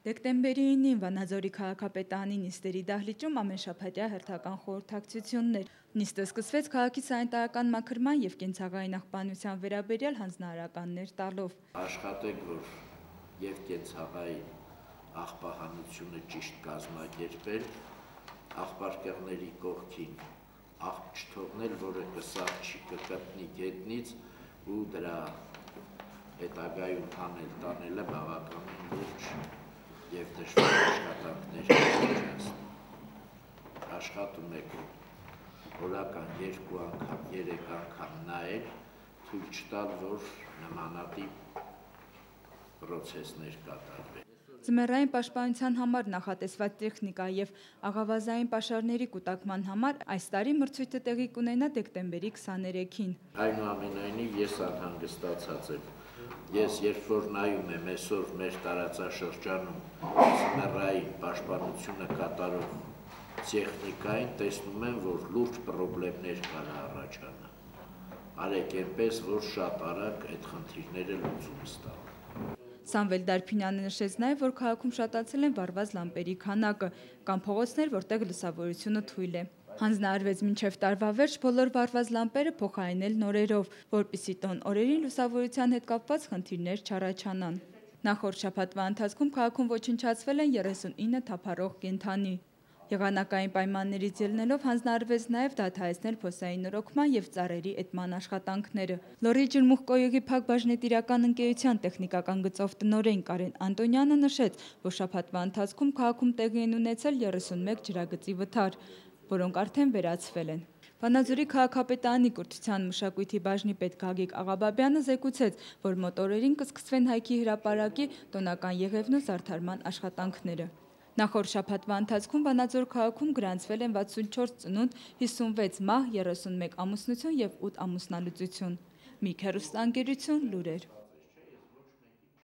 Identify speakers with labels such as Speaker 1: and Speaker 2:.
Speaker 1: Դեկտեմբերի 9-ին Վանաձորի քաղաքապետարանի նիստերի դահլիճում ամենշաբաթյա հերթական խորհրդակցություններ։ Նիստը սկսվեց քաղաքի սանիտարական մաքրման և կենցաղային աղբանության վերաբերյալ հանձնարարականներ տալով։
Speaker 2: Աշխատեք, որ և կենցաղային աղբահանությունը ճիշտ կազմակերպել, աղբարկեղների կողքին աղբ չթողնել, որը կսառչի, կկրտնի գետնից ու դրա հետագայում հանել տանելը բավականին լուրջ և դժվար աշխատանքներ կպատասխանի։ Աշխատում եք օրական 2 անգամ, 3 անգամ նայել, թույլ չտալ, որ նմանատիպ պրոցեսներ կատարվեն։
Speaker 1: Ձմեռային պաշտպանության համար նախատեսված տեխնիկա և աղավազային պաշարների կուտակման համար այս տարի մրցույթը տեղի կունենա դեկտեմբերի 23-ին։
Speaker 2: Այնուամենայնիվ ես անհանգստացած եմ։ Ես երբ որ նայում եմ այսօր մեր տարածաշրջանում ձմեռային պաշտպանությունը կատարող տեխնիկային, տեսնում եմ, որ լուրջ պրոբլեմներ կարող առաջանա։ Արեք այնպես, որ շատ արագ այդ խնդիրները լուծում ստանան։
Speaker 1: Սամվել Դարփինյանը նշեց նաև, որ քաղաքում շատացել են վառված լամպերի քանակը կամ փողոցներ, որտեղ լուսավորությունը թույլ է։ Հանձնարարվեց մինչև տարվա վերջ բոլոր վառված լամպերը փոխարինել նորերով, որպեսզի տոն օրերին լուսավորության հետ կապված խնդիրներ չառաջանան։ Նախորդ շաբաթվա ընթացքում քաղաքում ոչնչացվել են 39 թափառող կենդանի։ Եղանակային պայմաններից ելնելով հանձնարարվեց նաև դադարեցնել փոսային նորոգման և ծառերի էտման աշխատանքները։ Լոռի ջրմուղ-կոյուղի Փակ բաժնետիրական ընկերության տեխնիկական գծով տնօրեն Կարեն Անտոնյանը նշեց, որ շաբաթվա ընթացքում քաղաքում տեղի են ունեցել 31 ջրագծի վթար, որոնք արդեն վերացվել են։ Վանաձորի քաղաքապետարանի կրթության ու մշակույթի բաժնի պետ Գագիկ Աղաբաբյանը զեկուցեց, որ մոտ օրերին կսկսվեն Հայքի հրապարակի տոնական եղևնու զարդարման աշխատանքները։ Նախորդ շաբաթվա ընթացքում Վանաձոր քաղաքում գրանցվել են 64 ծնունդ, 56 մահ, 31 ամուսնություն և 8 ամուսնալուծություն։ Միք հեռուստաընկերություն, լուրեր։